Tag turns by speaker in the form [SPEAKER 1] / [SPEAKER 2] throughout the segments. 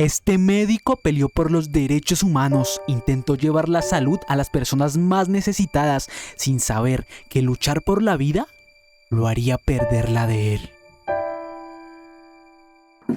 [SPEAKER 1] Este médico peleó por los derechos humanos, intentó llevar la salud a las personas más necesitadas, sin saber que luchar por la vida lo haría perder la de él.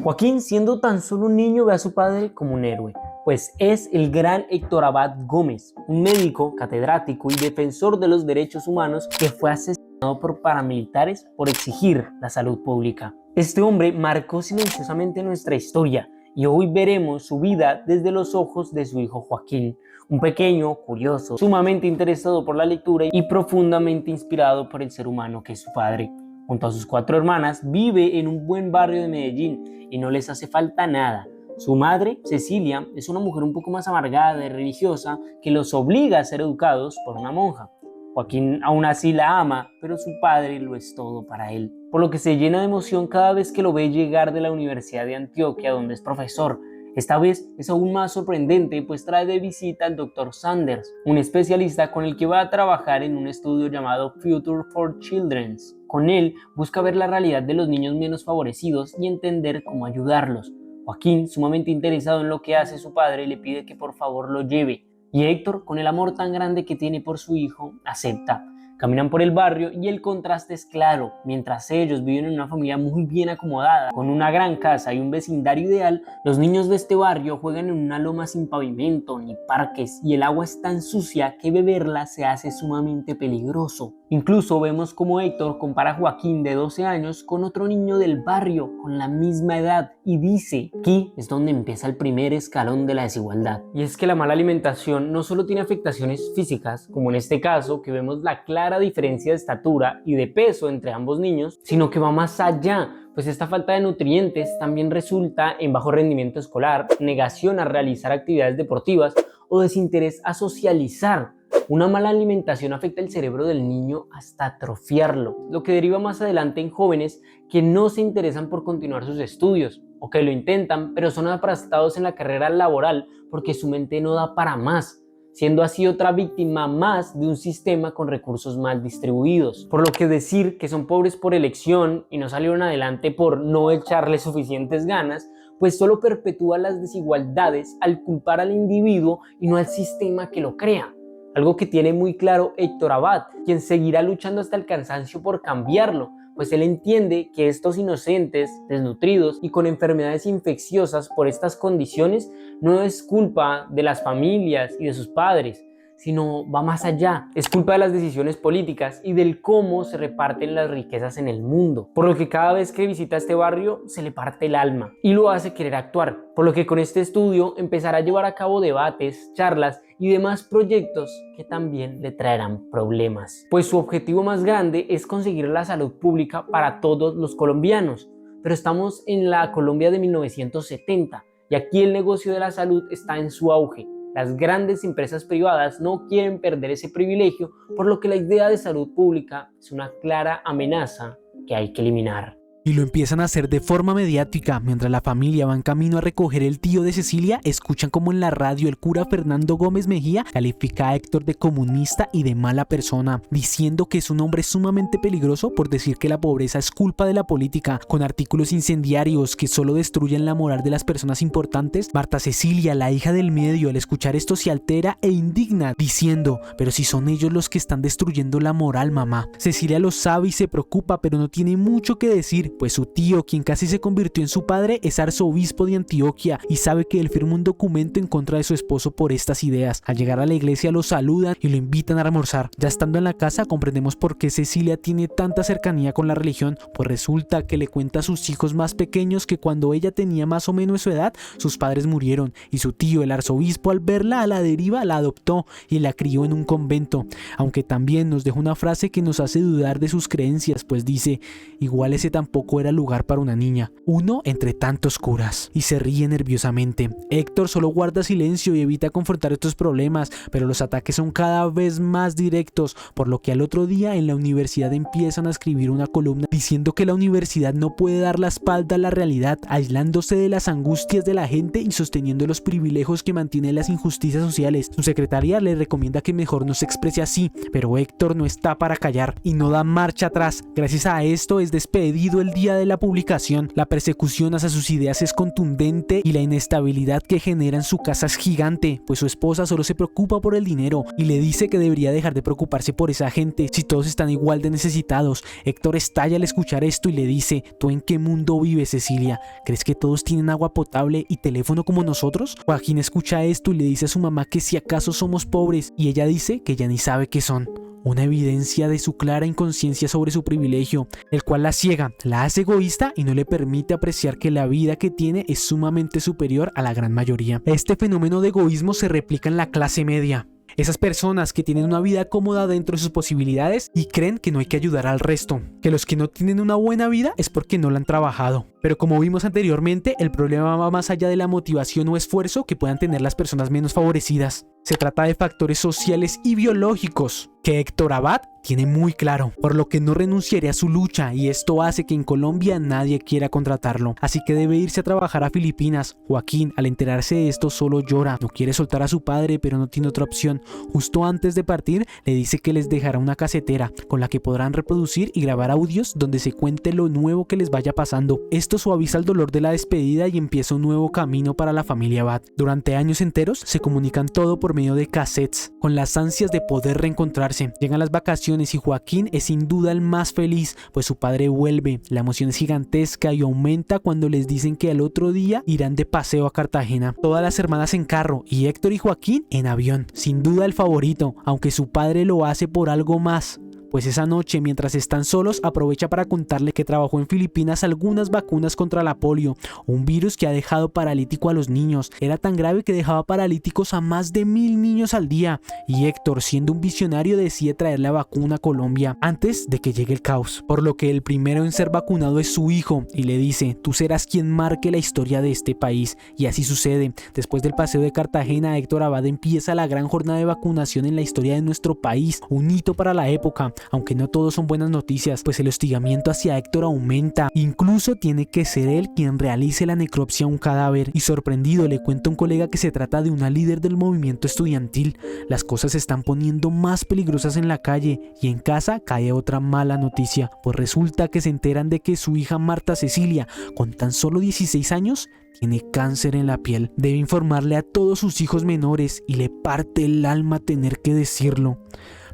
[SPEAKER 2] Joaquín, siendo tan solo un niño, ve a su padre como un héroe, pues es el gran Héctor Abad Gómez, un médico, catedrático y defensor de los derechos humanos que fue asesinado por paramilitares por exigir la salud pública. Este hombre marcó silenciosamente nuestra historia y hoy veremos su vida desde los ojos de su hijo Joaquín, un pequeño, curioso, sumamente interesado por la lectura y profundamente inspirado por el ser humano que es su padre. Junto a sus 4 hermanas, vive en un buen barrio de Medellín y no les hace falta nada. Su madre, Cecilia, es una mujer un poco más amargada y religiosa que los obliga a ser educados por una monja. Joaquín aún así la ama, pero su padre lo es todo para él, por lo que se llena de emoción cada vez que lo ve llegar de la Universidad de Antioquia, donde es profesor. Esta vez es aún más sorprendente, pues trae de visita al Dr. Sanders, un especialista con el que va a trabajar en un estudio llamado Future for Children. Con él busca ver la realidad de los niños menos favorecidos y entender cómo ayudarlos. Joaquín, sumamente interesado en lo que hace su padre, le pide que por favor lo lleve. Y Héctor, con el amor tan grande que tiene por su hijo, acepta. Caminan por el barrio y el contraste es claro. Mientras ellos viven en una familia muy bien acomodada, con una gran casa y un vecindario ideal, los niños de este barrio juegan en una loma sin pavimento ni parques y el agua es tan sucia que beberla se hace sumamente peligroso. Incluso vemos cómo Héctor compara a Joaquín de 12 años con otro niño del barrio con la misma edad y dice, aquí es donde empieza el primer escalón de la desigualdad. Y es que la mala alimentación no solo tiene afectaciones físicas, como en este caso que vemos la clara diferencia de estatura y de peso entre ambos niños, sino que va más allá, pues esta falta de nutrientes también resulta en bajo rendimiento escolar, negación a realizar actividades deportivas o desinterés a socializar. Una mala alimentación afecta el cerebro del niño hasta atrofiarlo, lo que deriva más adelante en jóvenes que no se interesan por continuar sus estudios o que lo intentan pero son aplastados en la carrera laboral porque su mente no da para más, siendo así otra víctima más de un sistema con recursos mal distribuidos. Por lo que decir que son pobres por elección y no salieron adelante por no echarle suficientes ganas, pues solo perpetúa las desigualdades al culpar al individuo y no al sistema que lo crea. Algo que tiene muy claro Héctor Abad, quien seguirá luchando hasta el cansancio por cambiarlo, pues él entiende que estos inocentes, desnutridos y con enfermedades infecciosas por estas condiciones no es culpa de las familias y de sus padres, sino va más allá. Es culpa de las decisiones políticas y del cómo se reparten las riquezas en el mundo. Por lo que cada vez que visita este barrio se le parte el alma y lo hace querer actuar. Por lo que con este estudio empezará a llevar a cabo debates, charlas y demás proyectos que también le traerán problemas. Pues su objetivo más grande es conseguir la salud pública para todos los colombianos. Pero estamos en la Colombia de 1970 y aquí el negocio de la salud está en su auge. Las grandes empresas privadas no quieren perder ese privilegio, por lo que la idea de salud pública es una clara amenaza que hay que eliminar.
[SPEAKER 1] Y lo empiezan a hacer de forma mediática. Mientras la familia va en camino a recoger el tío de Cecilia, escuchan como en la radio el cura Fernando Gómez Mejía califica a Héctor de comunista y de mala persona, diciendo que es un hombre sumamente peligroso por decir que la pobreza es culpa de la política, con artículos incendiarios que solo destruyen la moral de las personas importantes. Marta Cecilia, la hija del medio, al escuchar esto se altera e indigna, diciendo, pero si son ellos los que están destruyendo la moral, mamá. Cecilia lo sabe y se preocupa, pero no tiene mucho que decir, pues su tío, quien casi se convirtió en su padre, es arzobispo de Antioquia y sabe que él firmó un documento en contra de su esposo por estas ideas. Al llegar a la iglesia lo saludan y lo invitan a almorzar. Ya estando en la casa comprendemos por qué Cecilia tiene tanta cercanía con la religión, pues resulta que le cuenta a sus hijos más pequeños que cuando ella tenía más o menos su edad, sus padres murieron y su tío, el arzobispo, al verla a la deriva, la adoptó y la crió en un convento, aunque también nos deja una frase que nos hace dudar de sus creencias, pues dice, igual ese tampoco era lugar para una niña, uno entre tantos curas, y se ríe nerviosamente. Héctor solo guarda silencio y evita confrontar estos problemas, pero los ataques son cada vez más directos, por lo que al otro día en la universidad empiezan a escribir una columna diciendo que la universidad no puede dar la espalda a la realidad, aislándose de las angustias de la gente y sosteniendo los privilegios que mantienen las injusticias sociales. Su secretaria le recomienda que mejor no se exprese así, pero Héctor no está para callar y no da marcha atrás. Gracias a esto es despedido el el día de la publicación. La persecución hacia sus ideas es contundente y la inestabilidad que genera en su casa es gigante, pues su esposa solo se preocupa por el dinero y le dice que debería dejar de preocuparse por esa gente si todos están igual de necesitados. Héctor estalla al escuchar esto y le dice: ¿tú en qué mundo vives, Cecilia? ¿Crees que todos tienen agua potable y teléfono como nosotros? Joaquín escucha esto y le dice a su mamá que si acaso somos pobres, y ella dice que ya ni sabe qué son. Una evidencia de su clara inconsciencia sobre su privilegio, el cual la ciega, la hace egoísta y no le permite apreciar que la vida que tiene es sumamente superior a la gran mayoría. Este fenómeno de egoísmo se replica en la clase media. Esas personas que tienen una vida cómoda dentro de sus posibilidades y creen que no hay que ayudar al resto, que los que no tienen una buena vida es porque no la han trabajado. Pero como vimos anteriormente, el problema va más allá de la motivación o esfuerzo que puedan tener las personas menos favorecidas. Se trata de factores sociales y biológicos que Héctor Abad tiene muy claro, por lo que no renunciaría a su lucha, y esto hace que en Colombia nadie quiera contratarlo, así que debe irse a trabajar a Filipinas. Joaquín, al enterarse de esto, solo llora, no quiere soltar a su padre, pero no tiene otra opción. Justo antes de partir, le dice que les dejará una casetera con la que podrán reproducir y grabar audios donde se cuente lo nuevo que les vaya pasando. Esto suaviza el dolor de la despedida y empieza un nuevo camino para la familia Abad. Durante años enteros se comunican todo por medio de cassettes, con las ansias de poder reencontrarse. Llegan las vacaciones y Joaquín es sin duda el más feliz, pues su padre vuelve. La emoción es gigantesca y aumenta cuando les dicen que al otro día irán de paseo a Cartagena. Todas las hermanas en carro y Héctor y Joaquín en avión. Sin duda el favorito, aunque su padre lo hace por algo más. Pues esa noche, mientras están solos, aprovecha para contarle que trabajó en Filipinas algunas vacunas contra la polio, un virus que ha dejado paralítico a los niños. Era tan grave que dejaba paralíticos a más de 1000 niños al día, y Héctor, siendo un visionario, decide traer la vacuna a Colombia antes de que llegue el caos, por lo que el primero en ser vacunado es su hijo, y le dice: tú serás quien marque la historia de este país. Y así sucede. Después del paseo de Cartagena, Héctor Abad empieza la gran jornada de vacunación en la historia de nuestro país, un hito para la época. Aunque no todos son buenas noticias, pues el hostigamiento hacia Héctor aumenta. Incluso tiene que ser él quien realice la necropsia a un cadáver, y sorprendido le cuenta a un colega que se trata de una líder del movimiento estudiantil. Las cosas se están poniendo más peligrosas en la calle, y en casa cae otra mala noticia, pues resulta que se enteran de que su hija Marta Cecilia, con tan solo 16 años, tiene cáncer en la piel. Debe informarle a todos sus hijos menores y le parte el alma tener que decirlo.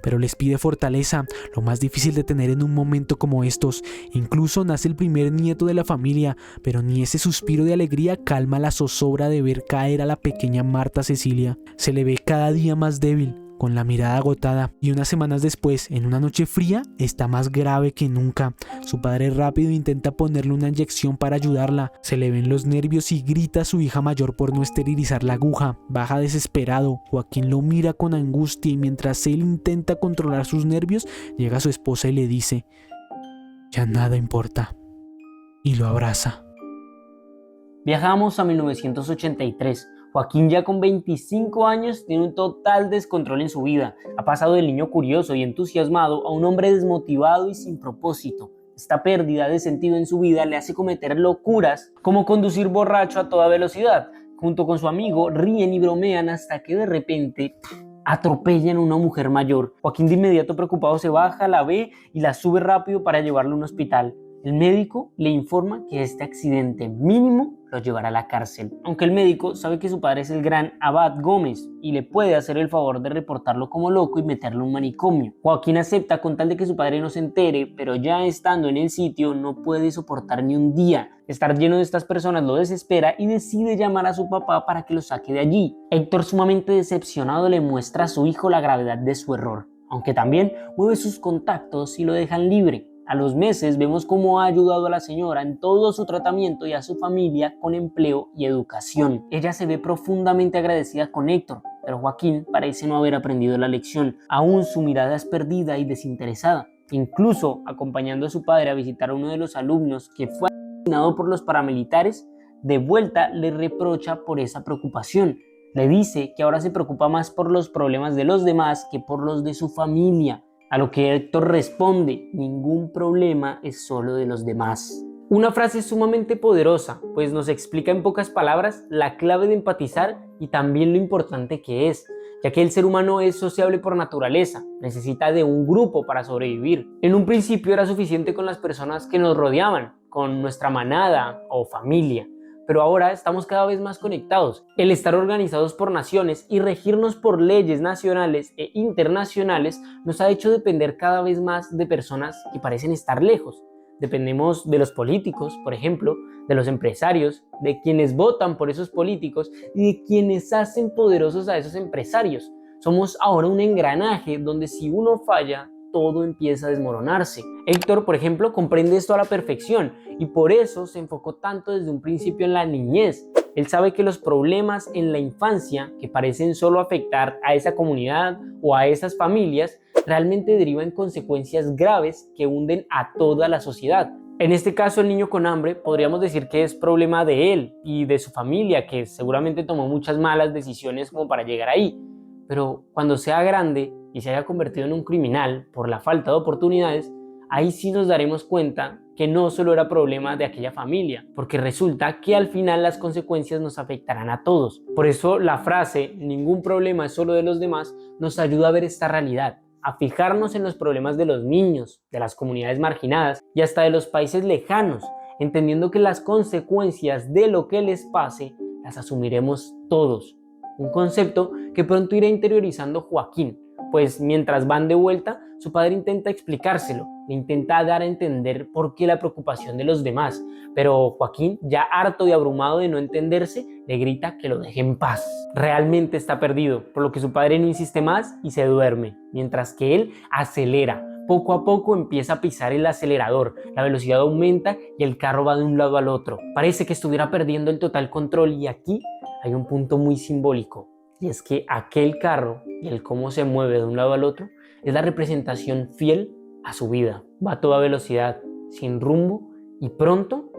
[SPEAKER 1] Pero les pide fortaleza, lo más difícil de tener en un momento como estos. Incluso nace el primer nieto de la familia, pero ni ese suspiro de alegría calma la zozobra de ver caer a la pequeña Marta Cecilia. Se le ve cada día más débil, con la mirada agotada, y unas semanas después, en una noche fría, está más grave que nunca. Su padre rápido intenta ponerle una inyección para ayudarla. Se le ven los nervios y grita a su hija mayor por no esterilizar la aguja. Baja desesperado. Joaquín lo mira con angustia, y mientras él intenta controlar sus nervios, llega su esposa y le dice: ya nada importa, y lo abraza.
[SPEAKER 2] Viajamos a 1983. Joaquín, ya con 25 años, tiene un total descontrol en su vida. Ha pasado del niño curioso y entusiasmado a un hombre desmotivado y sin propósito. Esta pérdida de sentido en su vida le hace cometer locuras como conducir borracho a toda velocidad. Junto con su amigo ríen y bromean hasta que de repente atropellan a una mujer mayor. Joaquín, de inmediato preocupado, se baja, la ve y la sube rápido para llevarla a un hospital. El médico le informa que este accidente mínimo lo llevará a la cárcel, aunque el médico sabe que su padre es el gran Abad Gómez y le puede hacer el favor de reportarlo como loco y meterlo en un manicomio. Joaquín acepta con tal de que su padre no se entere, pero ya estando en el sitio no puede soportar ni un día. Estar lleno de estas personas lo desespera y decide llamar a su papá para que lo saque de allí. Héctor, sumamente decepcionado, le muestra a su hijo la gravedad de su error, aunque también mueve sus contactos y lo dejan libre. A los meses vemos cómo ha ayudado a la señora en todo su tratamiento y a su familia con empleo y educación. Ella se ve profundamente agradecida con Héctor, pero Joaquín parece no haber aprendido la lección. Aún su mirada es perdida y desinteresada. Incluso acompañando a su padre a visitar a uno de los alumnos que fue asesinado por los paramilitares, de vuelta le reprocha por esa preocupación. Le dice que ahora se preocupa más por los problemas de los demás que por los de su familia. A lo que Héctor responde: ningún problema es solo de los demás. Una frase sumamente poderosa, pues nos explica en pocas palabras la clave de empatizar y también lo importante que es, ya que el ser humano es sociable por naturaleza, necesita de un grupo para sobrevivir. En un principio era suficiente con las personas que nos rodeaban, con nuestra manada o familia. Pero ahora estamos cada vez más conectados. El estar organizados por naciones y regirnos por leyes nacionales e internacionales nos ha hecho depender cada vez más de personas que parecen estar lejos. Dependemos de los políticos, por ejemplo, de los empresarios, de quienes votan por esos políticos y de quienes hacen poderosos a esos empresarios. Somos ahora un engranaje donde si uno falla, todo empieza a desmoronarse. Héctor, por ejemplo, comprende esto a la perfección y por eso se enfocó tanto desde un principio en la niñez. Él sabe que los problemas en la infancia, que parecen solo afectar a esa comunidad o a esas familias, realmente derivan en consecuencias graves que hunden a toda la sociedad. En este caso, el niño con hambre podríamos decir que es problema de él y de su familia, que seguramente tomó muchas malas decisiones como para llegar ahí. Pero cuando sea grande y se haya convertido en un criminal por la falta de oportunidades, ahí sí nos daremos cuenta que no solo era problema de aquella familia, porque resulta que al final las consecuencias nos afectarán a todos. Por eso la frase "ningún problema es solo de los demás" nos ayuda a ver esta realidad, a fijarnos en los problemas de los niños, de las comunidades marginadas y hasta de los países lejanos, entendiendo que las consecuencias de lo que les pase las asumiremos todos. Un concepto que pronto irá interiorizando Joaquín, pues mientras van de vuelta, su padre intenta explicárselo, le intenta dar a entender por qué la preocupación de los demás, pero Joaquín, ya harto y abrumado de no entenderse, le grita que lo deje en paz. Realmente está perdido, por lo que su padre no insiste más y se duerme, mientras que él acelera. Poco a poco empieza a pisar el acelerador, la velocidad aumenta y el carro va de un lado al otro. Parece que estuviera perdiendo el total control y aquí hay un punto muy simbólico, y es que aquel carro y el cómo se mueve de un lado al otro es la representación fiel a su vida. Va a toda velocidad, sin rumbo y pronto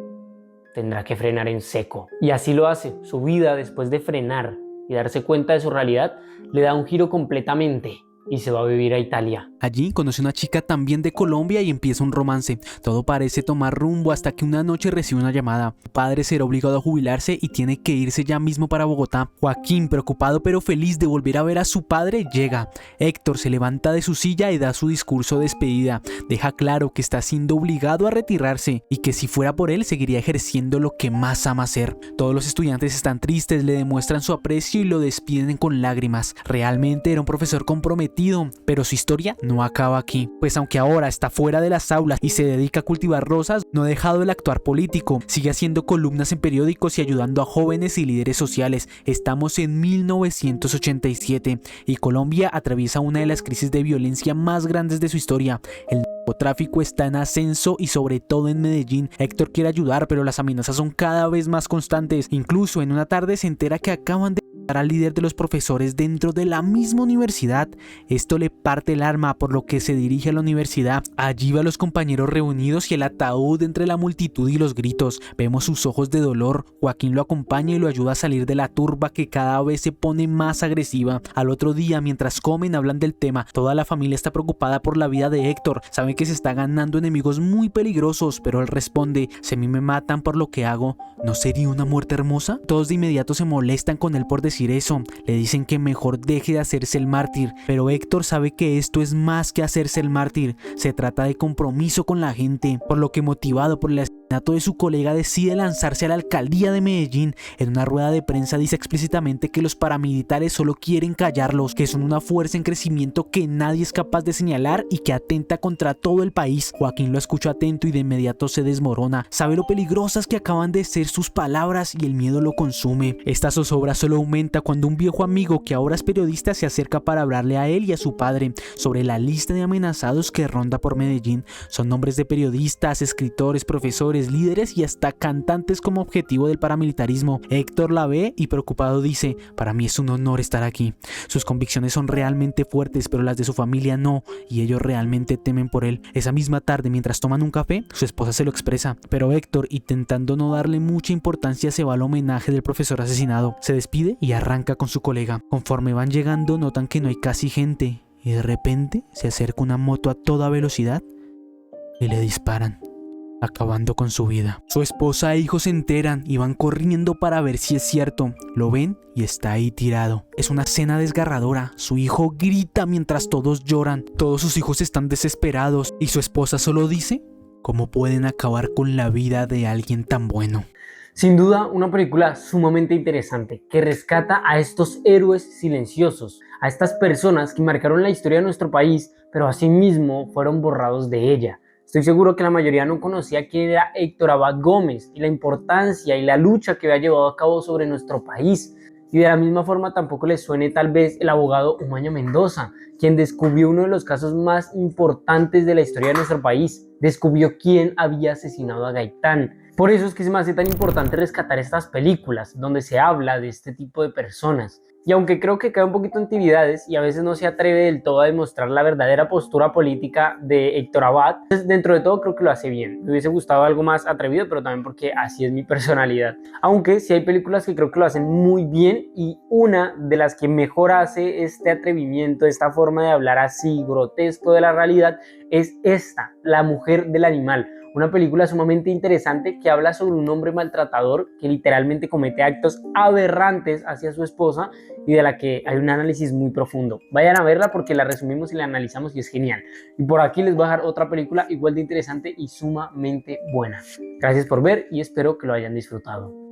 [SPEAKER 2] tendrá que frenar en seco. Y así lo hace. Su vida, después de frenar y darse cuenta de su realidad, le da un giro completamente y se va a vivir a Italia.
[SPEAKER 1] Allí conoce a una chica también de Colombia y empieza un romance. Todo parece tomar rumbo hasta que una noche recibe una llamada. Su padre será obligado a jubilarse y tiene que irse ya mismo para Bogotá. Joaquín, preocupado pero feliz de volver a ver a su padre, llega. Héctor se levanta de su silla y da su discurso de despedida. Deja claro que está siendo obligado a retirarse y que si fuera por él seguiría ejerciendo lo que más ama hacer. Todos los estudiantes están tristes, le demuestran su aprecio y lo despiden con lágrimas. Realmente era un profesor comprometido, pero su historia no acaba aquí, pues aunque ahora está fuera de las aulas y se dedica a cultivar rosas, no ha dejado el actuar político, sigue haciendo columnas en periódicos y ayudando a jóvenes y líderes sociales. Estamos en 1987 y Colombia atraviesa una de las crisis de violencia más grandes de su historia. El narcotráfico está en ascenso y sobre todo en Medellín. Héctor quiere ayudar, pero las amenazas son cada vez más constantes. Incluso en una tarde se entera que acaban de al líder de los profesores dentro de la misma universidad. Esto le parte el alma, por lo que se dirige a la universidad. Allí va los compañeros reunidos y el ataúd entre la multitud y los gritos. Vemos sus ojos de dolor. Joaquín lo acompaña y lo ayuda a salir de la turba que cada vez se pone más agresiva. Al otro día, mientras comen, hablan del tema. Toda la familia está preocupada por la vida de Héctor. Saben que se está ganando enemigos muy peligrosos, pero él responde: si a mí me matan por lo que hago, ¿no sería una muerte hermosa? Todos de inmediato se molestan con él por decir eso. Le dicen que mejor deje de hacerse el mártir, pero Héctor sabe que esto es más que hacerse el mártir. Se trata de compromiso con la gente, por lo que, motivado por el asesinato de su colega, decide lanzarse a la alcaldía de Medellín. En una rueda de prensa dice explícitamente que los paramilitares solo quieren callarlos, que son una fuerza en crecimiento que nadie es capaz de señalar y que atenta contra todo el país. Joaquín lo escucha atento y de inmediato se desmorona. Sabe lo peligrosas que acaban de ser sus palabras y el miedo lo consume. Esta zozobra solo aumenta cuando un viejo amigo, que ahora es periodista, se acerca para hablarle a él y a su padre sobre la lista de amenazados que ronda por Medellín. Son nombres de periodistas, escritores, profesores, líderes y hasta cantantes como objetivo del paramilitarismo. Héctor la ve y preocupado dice: para mí es un honor estar aquí. Sus convicciones son realmente fuertes, pero las de su familia no, y ellos realmente temen por él. Esa misma tarde, mientras toman un café, su esposa se lo expresa, pero Héctor, intentando no darle mucha importancia, se va al homenaje del profesor asesinado. Se despide y arranca con su colega. Conforme van llegando, notan que no hay casi gente y de repente se acerca una moto a toda velocidad y le disparan, acabando con su vida. Su esposa e hijos se enteran y van corriendo para ver si es cierto. Lo ven y está ahí tirado. Es una escena desgarradora. Su hijo grita mientras todos lloran. Todos sus hijos están desesperados y su esposa solo dice: ¿Cómo pueden acabar con la vida de alguien tan bueno?
[SPEAKER 2] Sin duda, una película sumamente interesante que rescata a estos héroes silenciosos, a estas personas que marcaron la historia de nuestro país, pero asimismo fueron borrados de ella. Estoy seguro que la mayoría no conocía quién era Héctor Abad Gómez y la importancia y la lucha que había llevado a cabo sobre nuestro país. Y de la misma forma tampoco les suene tal vez el abogado Umaña Mendoza, quien descubrió uno de los casos más importantes de la historia de nuestro país. Descubrió quién había asesinado a Gaitán. Por eso es que se me hace tan importante rescatar estas películas donde se habla de este tipo de personas. Y aunque creo que cae un poquito en tibiedades y a veces no se atreve del todo a demostrar la verdadera postura política de Héctor Abad, pues dentro de todo creo que lo hace bien. Me hubiese gustado algo más atrevido, pero también porque así es mi personalidad. Aunque sí hay películas que creo que lo hacen muy bien, y una de las que mejor hace este atrevimiento, esta forma de hablar así grotesco de la realidad, es esta, La mujer del animal. Una película sumamente interesante que habla sobre un hombre maltratador que literalmente comete actos aberrantes hacia su esposa y de la que hay un análisis muy profundo. Vayan a verla porque la resumimos y la analizamos y es genial. Y por aquí les voy a dejar otra película igual de interesante y sumamente buena. Gracias por ver y espero que lo hayan disfrutado.